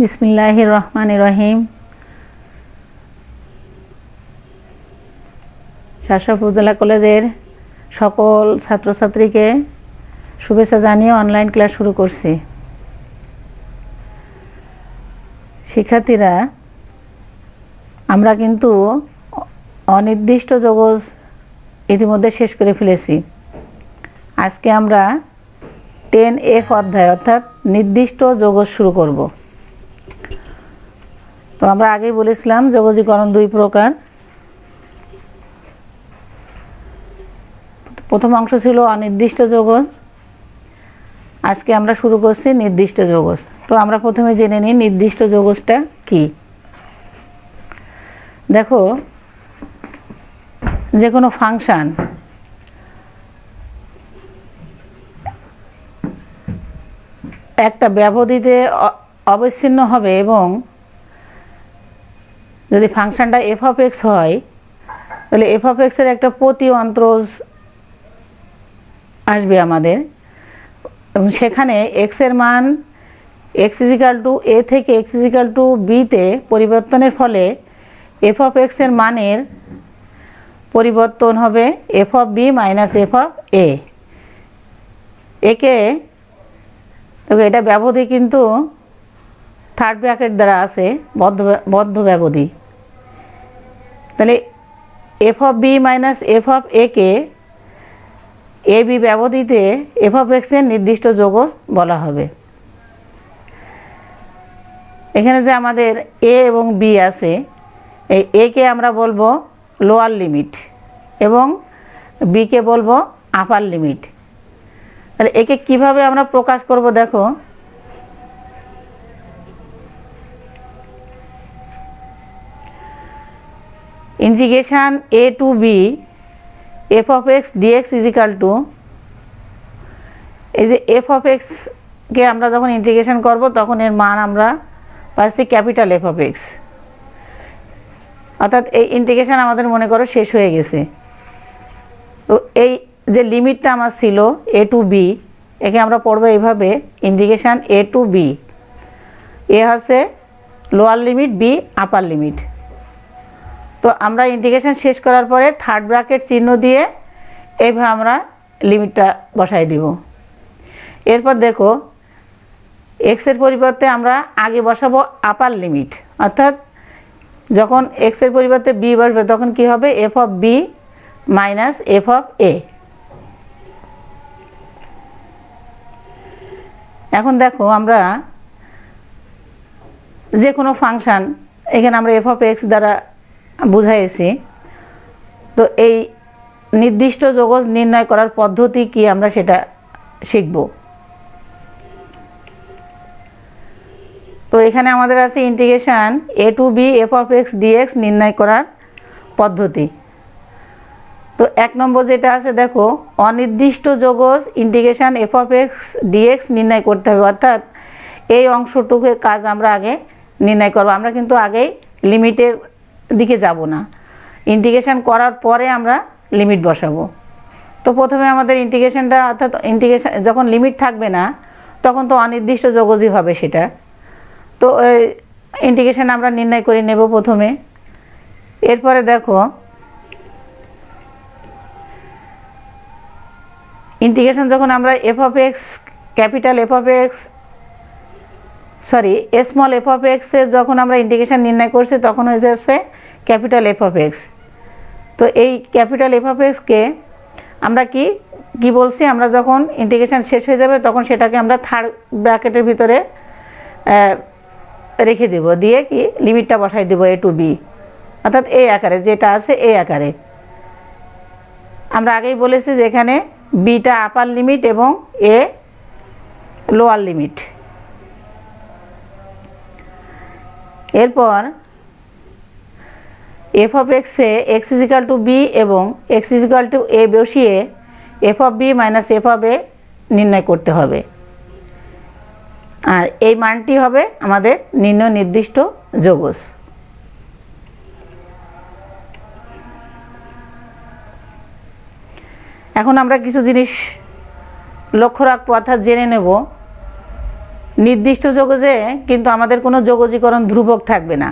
বিসমিল্লাহির রহমানির রহিম। শাসক উপজেলা কলেজের সকল ছাত্রছাত্রীকে শুভেচ্ছা জানিয়ে অনলাইন ক্লাস শুরু করছি। শিক্ষার্থীরা, আমরা কিন্তু অনির্দিষ্ট যৌগজ ইতিমধ্যে শেষ করে ফেলেছি। আজকে আমরা 10F অধ্যায় অর্থাৎ নির্দিষ্ট যৌগজ শুরু করব। তো আমরা আগেই বলেছিলাম যৌগজীকরণ দুই প্রকার। প্রথম অংশ ছিল অনির্দিষ্ট যৌগজ, আজকে আমরা শুরু করছি নির্দিষ্ট যৌগজ। তো আমরা প্রথমে জেনে নিই নির্দিষ্ট যৌগজটা কি। দেখো, যে কোনো ফাংশন একটা ব্যবধিতে অবিচ্ছিন্ন হবে এবং যদি ফাংশনটা এফ অফ এক্স হয় তাহলে এফ অফ এক্সের একটা প্রতি অন্তরজ আসবে আমাদের, এবং সেখানে এক্সের মান এক্স ইজিক্যাল টু এ থেকে এক্স ইজিক্যাল টু বিতে পরিবর্তনের ফলে এফ অফ এক্সের মানের পরিবর্তন হবে F of B minus F of A. একে এটা ব্যবধি কিন্তু থার্ড ব্র্যাকেট দ্বারা আছে, বদ্ধ ব্যবধি। তাহলে F of B minus F of A কে এ বি ব্যবধিতে এফ অফ এক্সের নির্দিষ্ট যৌগজ বলা হবে। এখানে যে আমাদের এ এবং বি আছে, এই এ কে আমরা বলবো লোয়ার লিমিট এবং বি কে বলবো আপার লিমিট। তাহলে একে কিভাবে আমরা প্রকাশ করব, দেখো integration a to b f of x dx is equal to, এই যে এফ অফ এক্সকে আমরা যখন ইন্টিগ্রেশন করব তখন এর মান আমরা পাচ্ছি ক্যাপিটাল এফ অফ এক্স। অর্থাৎ এই ইন্টিগ্রেশন আমাদের মনে করো শেষ হয়ে গেছে। তো এই যে লিমিটটা আমার ছিল এ টু বি, একে আমরা পড়বো এইভাবে integration a to b. A হচ্ছে lower limit, b upper limit. তো আমরা ইন্টিগ্রেশন শেষ করার পরে থার্ড ব্র্যাকেট চিহ্ন দিয়ে এইভাবে আমরা লিমিটটা বসাই দিব। এরপর দেখো, এক্সের পরিবর্তে আমরা আগে বসাবো আপার লিমিট, অর্থাৎ যখন এক্সের পরিবর্তে বি বসবে তখন কি হবে F of B minus F of A. এখন দেখো, আমরা যে কোনো ফাংশন এখানে আমরা এফ অফ এক্স দ্বারা বুঝাইছি। তো এই নির্দিষ্ট যৌগজ নির্ণয় করার পদ্ধতি কি আমরা সেটা শিখব। তো এখানে আমাদের আছে integration a to b f of x dx নির্ণয় করার পদ্ধতি। তো এক নম্বর যেটা আছে, দেখো অনির্দিষ্ট যৌগজ integration F of x dx নির্ণয় করতে হবে। অর্থাৎ এই অংশটুকু কাজ আমরা আগে নির্ণয় করব। আমরা কিন্তু আগেই লিমিটের দিকে যাব না, ইন্টিগ্রেশন করার পরে আমরা লিমিট বসাবো। তো প্রথমে আমাদের ইন্টিগ্রেশনটা, অর্থাৎ ইন্টিগ্রেশন যখন লিমিট থাকবে না তখন তো অনির্দিষ্ট যৌগজই হবে সেটা। তো ইন্টিগ্রেশন আমরা নির্ণয় করে নেব প্রথমে। এরপরে দেখো, ইন্টিগ্রেশন যখন আমরা F of x capital F of x small F of এক্সের যখন আমরা ইন্টিগ্রেশন নির্ণয় করছি তখন হয়ে যাচ্ছে ক্যাপিটাল এফ অফ এক্স। তো এই ক্যাপিটাল এফ অফ এক্সকে আমরা কি বলছি, আমরা যখন ইন্টিগ্রেশন শেষ হয়ে যাবে তখন সেটাকে আমরা থার্ড ব্র্যাকেটের ভিতরে রেখে দেব, দিয়ে লিমিটটা বসাই দেবো এ টু বি, অর্থাৎ এই আকারে যেটা আছে এই আকারে। আমরা আগেই বলেছি যে এখানে বিটা আপার লিমিট এবং এ লোয়ার লিমিট। এরপর এফ অফ এক্সে এক্স ইজিক্যাল টু বি এবং এক্স ইজিক্যাল টু এ বসিয়ে F of B minus F of A নির্ণয় করতে হবে, আর এই মানটি হবে আমাদের নির্দিষ্ট যৌগজ। এখন আমরা কিছু জিনিস লক্ষ্য রাখবো, অর্থাৎ জেনে নেব নির্দিষ্ট যোগজে কিন্তু আমাদের কোনো যোগজীকরণ ধ্রুবক থাকবে না,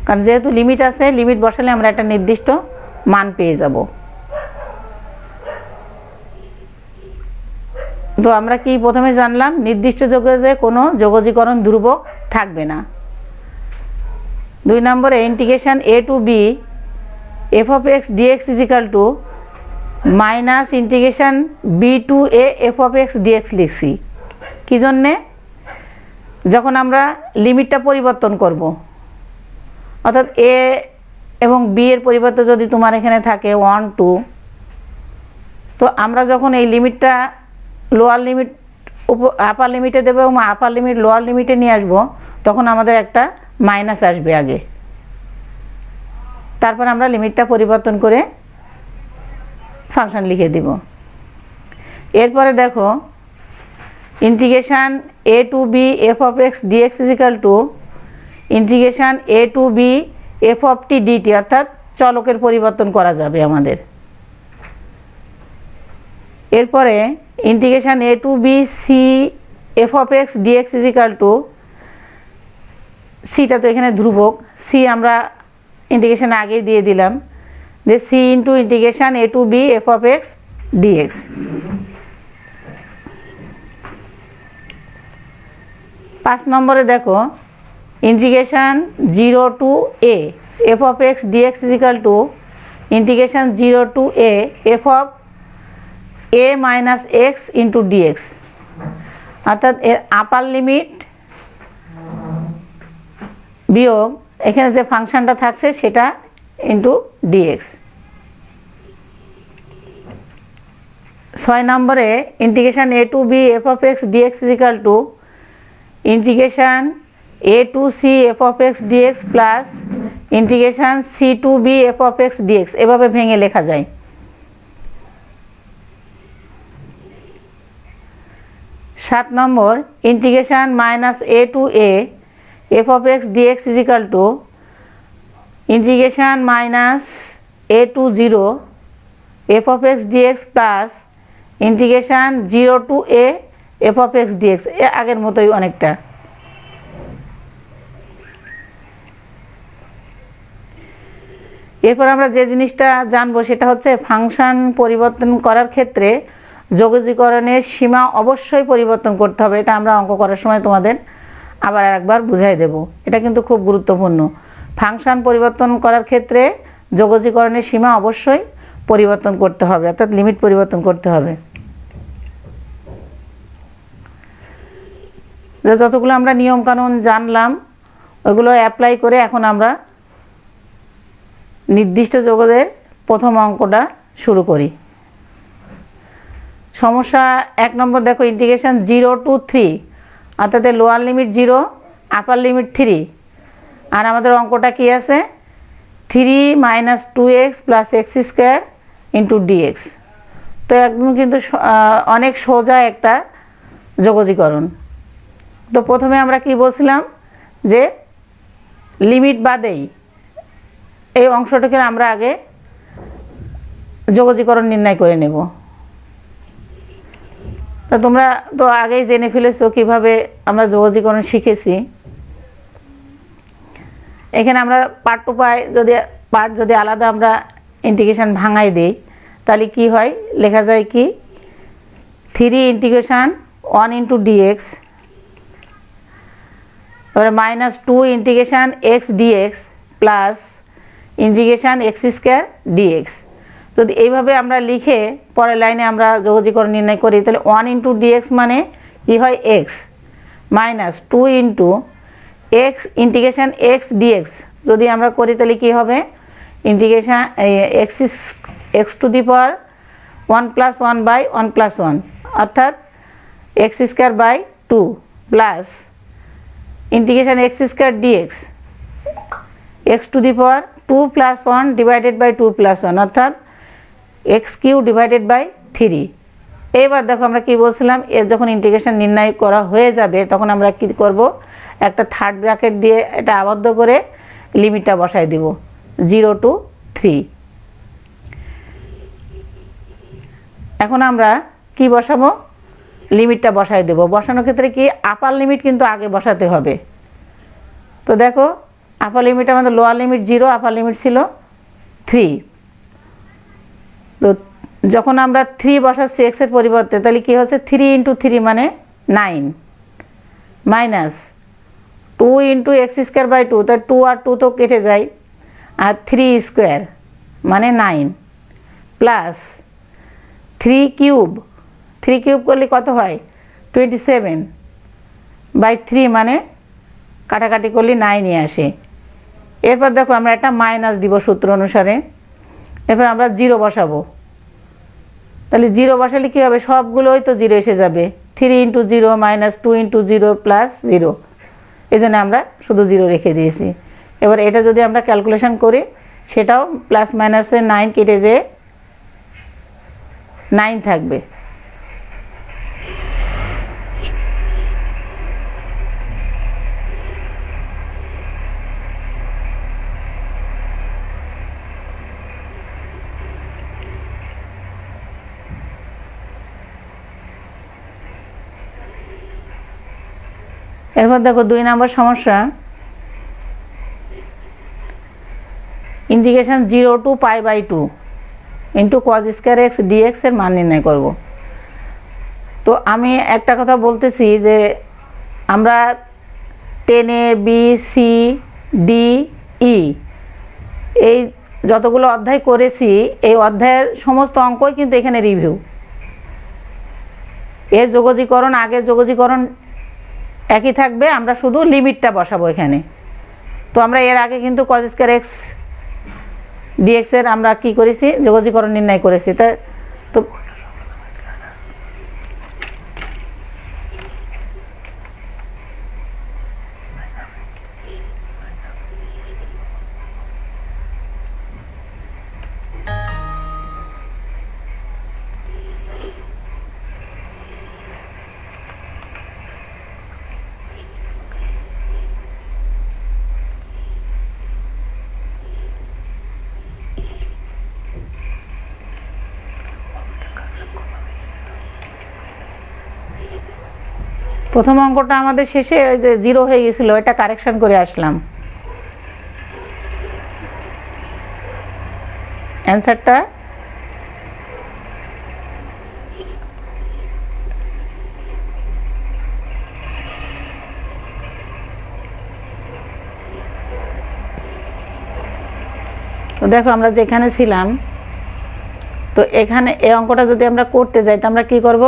কারণ যেহেতু লিমিট আছে, লিমিট বসালে আমরা একটা নির্দিষ্ট মান পেয়ে যাব। তো আমরা কি প্রথমে জানলাম, নির্দিষ্ট যোগজে কোনো যোগজীকরণ ধ্রুবক থাকবে না। 2 নম্বরে integration a to b f of x dx is equal to minus integration b to a f of x dx লিখছি। কি জন্যে? যখন আমরা লিমিটটা পরিবর্তন করব, অর্থাৎ a এবং b এর পরিবর্তে যদি তোমার এখানে থাকে 1 2, তো আমরা যখন এই লিমিটটা লোয়ার লিমিট আপার লিমিটে দেবো এবং আপার লিমিট লোয়ার লিমিটে নিয়ে আসবো, তখন আমাদের একটা মাইনাস আসবে আগে, তারপর আমরা লিমিটটা পরিবর্তন করে ফাংশন লিখে দিব। এরপরে দেখো integration a to b f of x dx is equal to integration a to b f of t dt, অর্থাৎ চলকের পরিবর্তন করা যাবে আমাদের। এরপরে integration a to b c f of x dx is equal to, সিটা তো এখানে ধ্রুবক, সি আমরা ইন্টিগ্রেশন আগেই দিয়ে দিলাম, যে c into integration a to b f of x dx। 5 নম্বরে দেখো integration 0 to a f of x dx is equal to integration 0 to a f of a minus x into dx, অর্থাৎ এর আপার limit বিয়োগ এখানে যে ফাংশনটা থাকছে সেটা ইন্টু dx। 6 নম্বরে integration a to b f of x dx is equal to integration a to c f of x dx plus integration c to b f of x dx, এভাবে ভেঙে লেখা যায়। 7 নম্বর integration minus a to a f of x dx is equal to integration minus a to 0 f of x dx plus integration 0 to a f of x dx, আগের মতোই অনেকটা। এরপর আমরা যে জিনিসটা জানবো সেটা হচ্ছে ফাংশন পরিবর্তন করার ক্ষেত্রে যোগজীকরণের সীমা অবশ্যই পরিবর্তন করতে হবে। এটা আমরা অঙ্ক করার সময় তোমাদের আবার একবার বুঝাই দেব, এটা কিন্তু খুব গুরুত্বপূর্ণ। ফাংশন পরিবর্তন করার ক্ষেত্রে যোগজীকরণের সীমা অবশ্যই পরিবর্তন করতে হবে, অর্থাৎ লিমিট পরিবর্তন করতে হবে। যতগুলো আমরা নিয়মকানুন জানলাম ওইগুলো অ্যাপ্লাই করে এখন আমরা নির্দিষ্ট যোগের প্রথম অঙ্কটা শুরু করি। সমস্যা 1 নম্বর দেখো ইন্টিগ্রেশন 0 to 3, অর্থাৎ লোয়ার লিমিট 0 আপার লিমিট 3, আর আমাদের অঙ্কটা কি আছে 3 minus 2x plus x square into dx। তো একদম কিন্তু অনেক সোজা একটা যোগজীকরণ। তো প্রথমে আমরা কি বলছিলাম যে লিমিট বাদেই এই অংশটাকে আমরা আগে যোগজীকরণ নির্ণয় করে নেব। তো তোমরা তো আগেই জেনে ফেলেছো কিভাবে আমরা যোগজীকরণ শিখেছি। এখানে আমরা পার্ট টু পার্ট যদি আলাদা আমরা ইন্টিগ্রেশন ভাঙাই দিই তাহলে কি হয়, লেখা যায় কি 3 ইন্টিগ্রেশন 1 into dx, তারপরে minus 2 integration x dx plus integration x square dx। যদি এইভাবে আমরা লিখে পরের লাইনে আমরা যোগজীকরণ নির্ণয় করি তাহলে 1 into dx মানে কি হয় x, minus 2 into x integration x dx যদি আমরা করি তাহলে কি হবে integration x to the power 1 + 1/1 + 1, অর্থাৎ x square by 2 plus integration x square dx x to the power 2 + 1 divided by 2 + 1, অর্থাৎ x³ ডিভাইডেড বাই 3। এইবার দেখো আমরা কি বলছিলাম, এর যখন ইন্টিগ্রেশন নির্ণয় করা হয়ে যাবে তখন আমরা কি করব, একটা থার্ড ব্র্যাকেট দিয়ে এটা আবদ্ধ করে লিমিটটা বসাই দিব 0 to 3। এখন আমরা কি বসাবো, লিমিটটা বসাই দেব। বসানোর ক্ষেত্রে কি আপার লিমিট কিন্তু আগে বসাতে হবে। তো দেখো আপার লিমিট আমাদের লোয়ার লিমিট 0, আপার লিমিট ছিল 3। তো যখন আমরা 3 বসাচ্ছি এক্সের পরিবর্তে, তাহলে কি হচ্ছে 3 × 3 মানে 9 মাইনাস 2 × x²/2, তার 2 আর 2 তো কেটে যায়, আর 3 স্কোয়ার মানে 9 প্লাস 3 কিউব, 3 কিউব করলে কত হয় 27/3 মানে কাটাকাটি করলে 9ই আসে। এরপর দেখো আমরা একটা মাইনাস দিব সূত্র অনুসারে। এরপর আমরা 0 বসাবো। তাহলে 0 বসালে কী হবে, সবগুলোই তো 0 এসে যাবে। 3 × 0 মাইনাস 2 × 0 প্লাস 0, এই জন্য আমরা শুধু 0 রেখে দিয়েছি। এবার এটা যদি আমরা ক্যালকুলেশন করি, সেটাও প্লাস মাইনাসে 9 কেটে যেয়ে 9 থাকবে। এরপর দেখো 2 নম্বর সমস্যা, integration 0 to π/2 into cos² x dx এর মান নির্ণয় করব। তো আমি একটা কথা বলতেছি যে আমরা 10A B C D E এই যতগুলো অধ্যায় করেছি, এই অধ্যায়ের সমস্ত অঙ্কই কিন্তু এখানে রিভিউ। এর যোগজীকরণ, আগের যোগজীকরণ একই থাকবে, আমরা শুধু লিমিটটা বসাবো এখানে। তো আমরা এর আগে কিন্তু cos² x dx এর আমরা কি করেছি, যোগজীকরণ নির্ণয় করেছি। তো প্রথম অঙ্কটা আমাদের শেষে ওই যে 0 হয়ে গেছিল, এটা কারেকশন করে আসলাম। অ্যান্সারটা তো দেখো আমরা যেখানে ছিলাম, তো এখানে এই অঙ্কটা যদি আমরা করতে যাই, তো আমরা কি করব,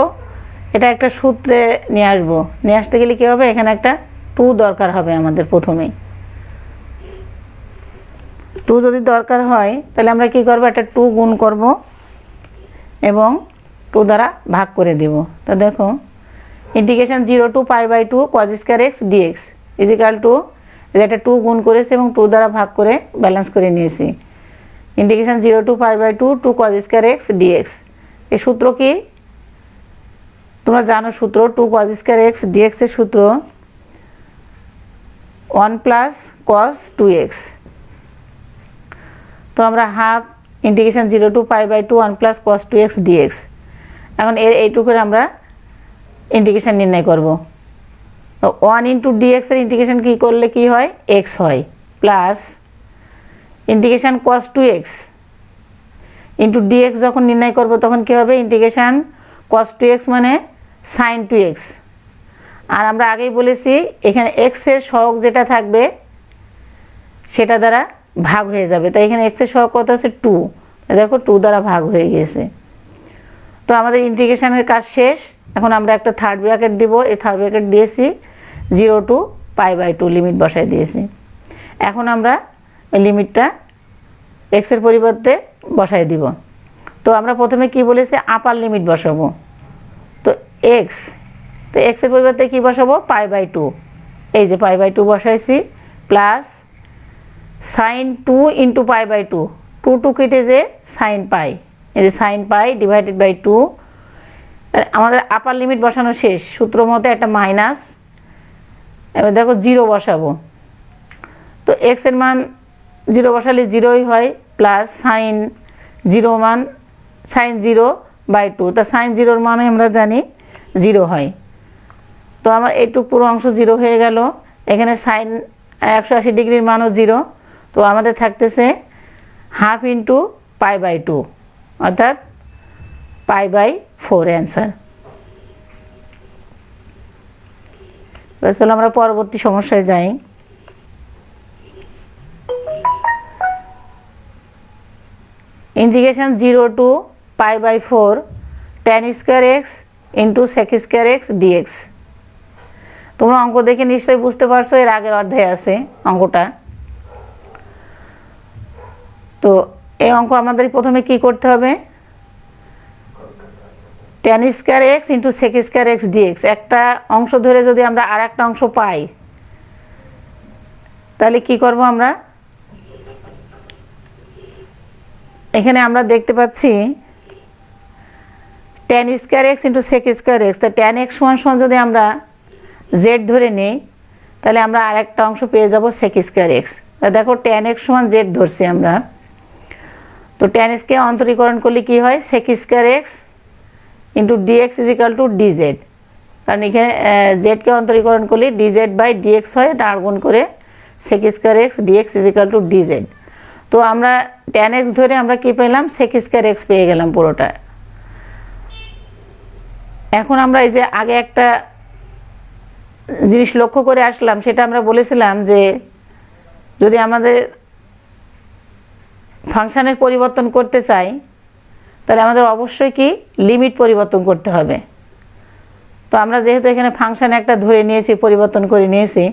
এটা একটা সূত্রে নিয়ে আসবো। নিয়ে আসতে গেলে কী হবে, এখানে একটা 2 দরকার হবে আমাদের। প্রথমেই 2 যদি দরকার হয়, তাহলে আমরা কি করব, একটা 2 গুণ করব এবং 2 দ্বারা ভাগ করে দেব। তো দেখো integration 0 to π/2 cos² x dx is equal to, একটা 2 গুণ করেছি এবং 2 দ্বারা ভাগ করে ব্যালেন্স করে নিয়েছি। Integration 0 to π/2 2 cos² x dx, এই সূত্র কি তোমরা জানো, সূত্র 2 cos² x dx এর সূত্র 1 + cos 2x। তো আমরা half integration 0 to π/2 1 + cos 2x dx। এখন এইটুকুর আমরা ইন্টিগ্রেশন নির্ণয় করব। তো 1 × dx এর ইন্টিগ্রেশন কি করলে কি হয়, x হয়, plus integration cos 2x into dx যখন নির্ণয় করব, তখন কি হবে, ইন্টিগ্রেশন cos 2x মানে sin 2x। আর আমরা আগেই বলেছি এখানে x এর সহগ যেটা থাকবে সেটা দ্বারা ভাগ হয়ে যাবে। তাই এখানে x এর সহগ কত আছে 2, দেখো 2 দ্বারা ভাগ হয়ে গেছে। তো আমাদের ইন্টিগ্রেশনের কাজ শেষ। এখন আমরা একটা থার্ড ব্র্যাকেট দিব, এই থার্ড ব্র্যাকেট দিয়েছি 0 to π/2 লিমিট বসাই দিয়েছি। এখন আমরা এই লিমিটটা x এর পরিবর্তে বসাই দিব। তো আমরা প্রথমে কি বলেছি, আপার লিমিট বসাবো। তো x, তো x এর পরিবর্তে কি বসাবো, π/2, এই যে π/2 বসাইছি, প্লাস sin 2 × π/2, 2 কেটে যে sin π, এই যে sin π / 2। আমাদের আপার লিমিট বসানো শেষ, সূত্র মতে একটা মাইনাস। এবার দেখো 0 বসাবো। তো x এর মান 0 বসালে 0ই হয়, প্লাস sin 0 মান sin 0/2। তা sin 0 এর মানে আমরা জানি জিরো হয়। তো আমার এইটুকু পুরো অংশ জিরো হয়ে গেল। এখানে সাইন 180 ডিগ্রির মানও জিরো। তো আমাদের থাকতেছে হাফ ইন্টু π/2 অর্থাৎ π/4 অ্যান্সার। চলো আমরা পরবর্তী সমস্যায় যাই। Integration 0 to π/4 tan square x into sec square x dx. তোমরা অঙ্ক দেখে নিশ্চয়ই বুঝতে পারছো এর আগের অধ্যায়ে আছে অঙ্কটা। তো এই অঙ্ক আমাদের প্রথমে কি করতে হবে, tan square x into sec square x dx, একটা অংশ ধরে যদি আমরা আর একটা অংশ পাই তাহলে কি করব আমরা, এখানে আমরা দেখতে পাচ্ছি tan square x into sec square x, তা tan x সমান যদি আমরা z ধরে নিই তাহলে আমরা আর একটা অংশ পেয়ে যাব sec স্কোয়ার এক্স। তা দেখো tan x সমান z ধরছি আমরা, তো tan x কে অন্তরীকরণ করলে কি হয়, sec square x into dx is equal to dz, কারণ এখানে জেডকে অন্তরীকরণ করলে ডিজেড বাই ডিএক্স হয়, এটা আর গুণ করে sec square x dx is equal to dz. তো আমরা tan x ধরে আমরা কি পেলাম, sec স্কোয়ার এক্স পেয়ে গেলাম পুরোটা। এখন আমরা এই যে আগে একটা জিনিস লক্ষ্য করে আসলাম, সেটা আমরা বলেছিলাম যে যদি আমাদের ফাংশনের পরিবর্তন করতে চাই তাহলে আমাদের অবশ্যই কি লিমিট পরিবর্তন করতে হবে। তো আমরা যেহেতু এখানে ফাংশন একটা ধরে নিয়েছি, পরিবর্তন করে নিয়েছি,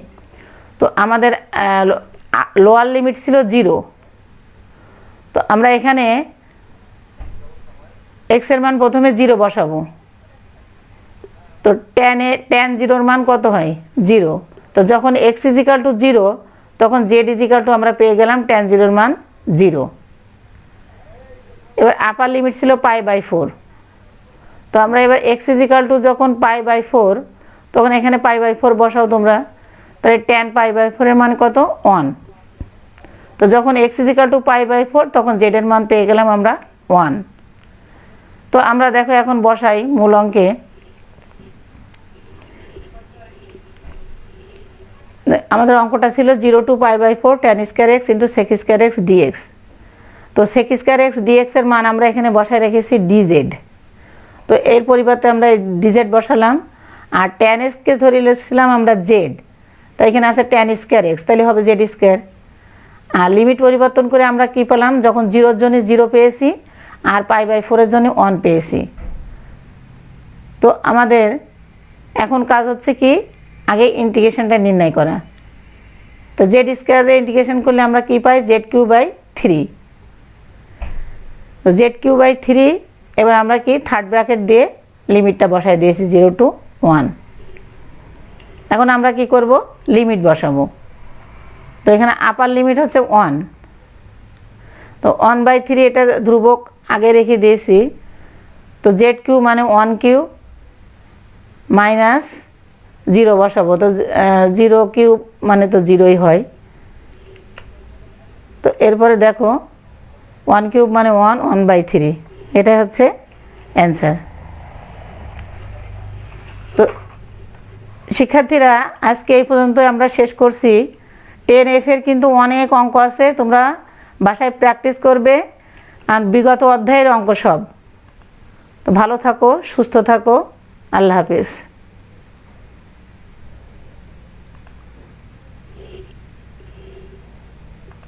তো আমাদের লোয়ার লিমিট ছিল 0। তো আমরা এখানে x এর মান প্রথমে 0 বসাবো। তো tan 0 মান কত হয়, 0। তো যখন x ইজ ইকাল টু 0 তখন z ইজ ইকাল টু আমরা পেয়ে গেলাম tan 0 মান 0। এবার আপার লিমিট ছিল π/4। তো আমরা এবার x ইজ ইকাল টু যখন π/4 তখন এখানে π/4 বসাও তোমরা, তাহলে tan π/4 এর মান কত, 1। তো যখন x ইজ ইকাল টু π/4 তখন z এর মান পেয়ে গেলাম আমরা 1। তো আমরা দেখো এখন বসাই মূল অঙ্কে। আমাদের অঙ্কটা ছিল 0 to π/4 tan square x into sec square x dx. তো sec স্কোয়ার এক্স ডিএক্স এর মান আমরা এখানে বসায় রেখেছি ডিজেড। তো এর পরিবর্তে আমরা ডিজেড বসালাম, আর tan x কে ধরে নিয়েছিলাম আমরা জেড, তাই এখানে আছে tan স্কোয়ার এক্স, তাহলে হবে জেড স্কোয়ার। আর লিমিট পরিবর্তন করে আমরা কি পেলাম, যখন 0 এর জন্য 0 পেয়েছি আর π/4 এর জন্য 1 পেয়েছি। তো আমাদের এখন কাজ হচ্ছে কি, আগে ইন্টিগ্রেশনটা নির্ণয় করা। তো জেড স্কোয়ারে ইন্টিগ্রেশন করলে আমরা কি পাই, z3/3। তো z3/3, এবার আমরা কি থার্ড ব্র্যাকেট দিয়ে লিমিটটা বসাই দিয়েছি 0 টু 1। এখন আমরা কি করব, লিমিট বসাবো। তো এখানে আপার লিমিট হচ্ছে 1। তো 1/3 এটা ধ্রুবক আগে রেখে দিয়েছি। তো z3 মানে 1³ মাইনাস 0 বসাবো। তো 0³ মানে তো 0ই হয়। তো এরপরে দেখো 1³ মানে 1/3, এটাই হচ্ছে অ্যান্সার। তো শিক্ষার্থীরা আজকে এই পর্যন্ত আমরা শেষ করছি। 10F এর কিন্তু অনেক অঙ্ক আছে, তোমরা বাসায় প্র্যাকটিস করবে, আর বিগত অধ্যায়ের অঙ্ক সব। তো ভালো থাকো, সুস্থ থাকো, আল্লাহ হাফেজ।